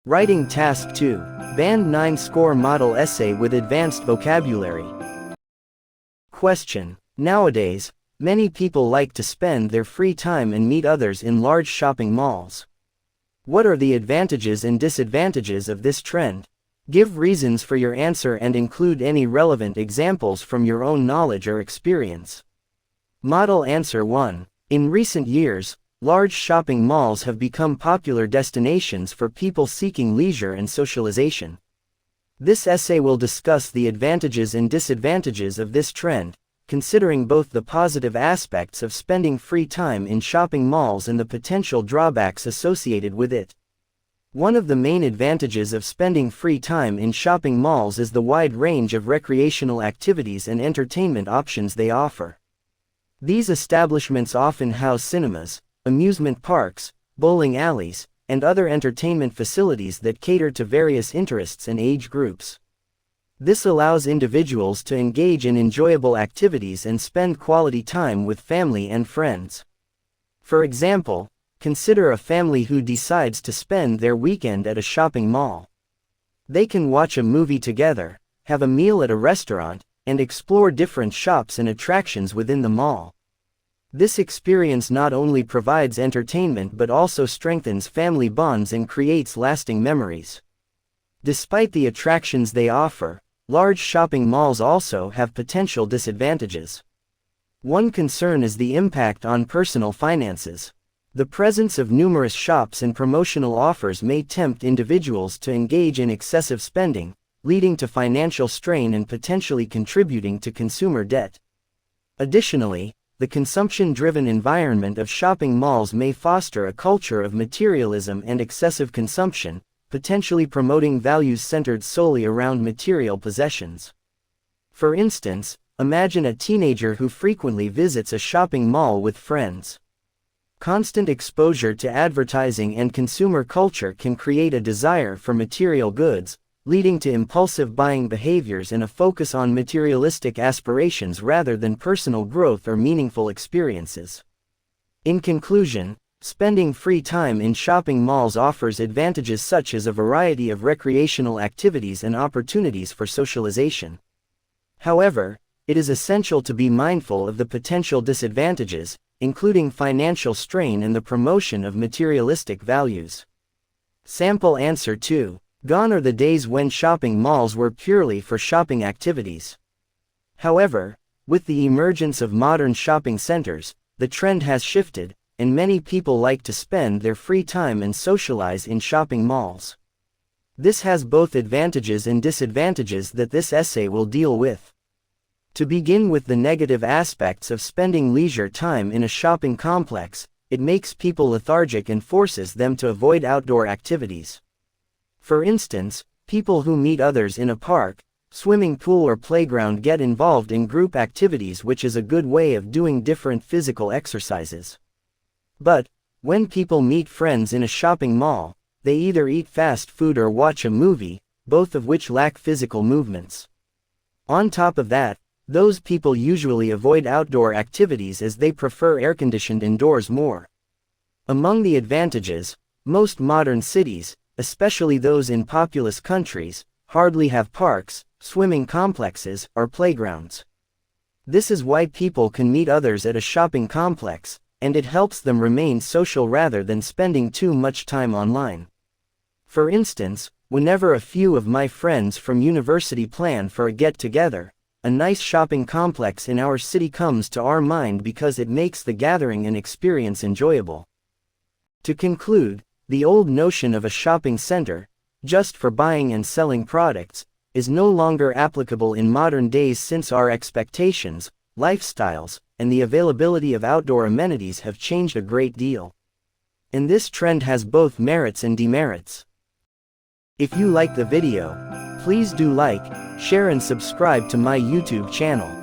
Writing Task 2. Band 9 Score Model Essay with Advanced Vocabulary. Question. Nowadays, many people like to spend their free time and meet others in large shopping malls. What are the advantages and disadvantages of this trend? Give reasons for your answer and include any relevant examples from your own knowledge or experience. Model Answer 1. In recent years, large shopping malls have become popular destinations for people seeking leisure and socialization. This essay will discuss the advantages and disadvantages of this trend, considering both the positive aspects of spending free time in shopping malls and the potential drawbacks associated with it. One of the main advantages of spending free time in shopping malls is the wide range of recreational activities and entertainment options they offer. These establishments often house cinemas, amusement parks, bowling alleys, and other entertainment facilities that cater to various interests and age groups. This allows individuals to engage in enjoyable activities and spend quality time with family and friends. For example, consider a family who decides to spend their weekend at a shopping mall. They can watch a movie together, have a meal at a restaurant, and explore different shops and attractions within the mall. This experience not only provides entertainment but also strengthens family bonds and creates lasting memories. Despite the attractions they offer, large shopping malls also have potential disadvantages. One concern is the impact on personal finances. The presence of numerous shops and promotional offers may tempt individuals to engage in excessive spending, leading to financial strain and potentially contributing to consumer debt. Additionally, the consumption-driven environment of shopping malls may foster a culture of materialism and excessive consumption, potentially promoting values centered solely around material possessions. For instance, imagine a teenager who frequently visits a shopping mall with friends. Constant exposure to advertising and consumer culture can create a desire for material goods, leading to impulsive buying behaviors and a focus on materialistic aspirations rather than personal growth or meaningful experiences. In conclusion, spending free time in shopping malls offers advantages such as a variety of recreational activities and opportunities for socialization. However, it is essential to be mindful of the potential disadvantages, including financial strain and the promotion of materialistic values. Sample Answer 2. Gone are the days when shopping malls were purely for shopping activities. However, with the emergence of modern shopping centers, the trend has shifted, and many people like to spend their free time and socialize in shopping malls. This has both advantages and disadvantages that this essay will deal with. To begin with the negative aspects of spending leisure time in a shopping complex, it makes people lethargic and forces them to avoid outdoor activities. For instance, people who meet others in a park, swimming pool or playground get involved in group activities, which is a good way of doing different physical exercises. But, when people meet friends in a shopping mall, they either eat fast food or watch a movie, both of which lack physical movements. On top of that, those people usually avoid outdoor activities as they prefer air-conditioned indoors more. Among the advantages, most modern cities, especially those in populous countries, hardly have parks, swimming complexes, or playgrounds. This is why people can meet others at a shopping complex, and it helps them remain social rather than spending too much time online. For instance, whenever a few of my friends from university plan for a get-together, a nice shopping complex in our city comes to our mind because it makes the gathering and experience enjoyable. To conclude, the old notion of a shopping center, just for buying and selling products, is no longer applicable in modern days since our expectations, lifestyles, and the availability of outdoor amenities have changed a great deal. And this trend has both merits and demerits. If you like the video, please do like, share and subscribe to my YouTube channel.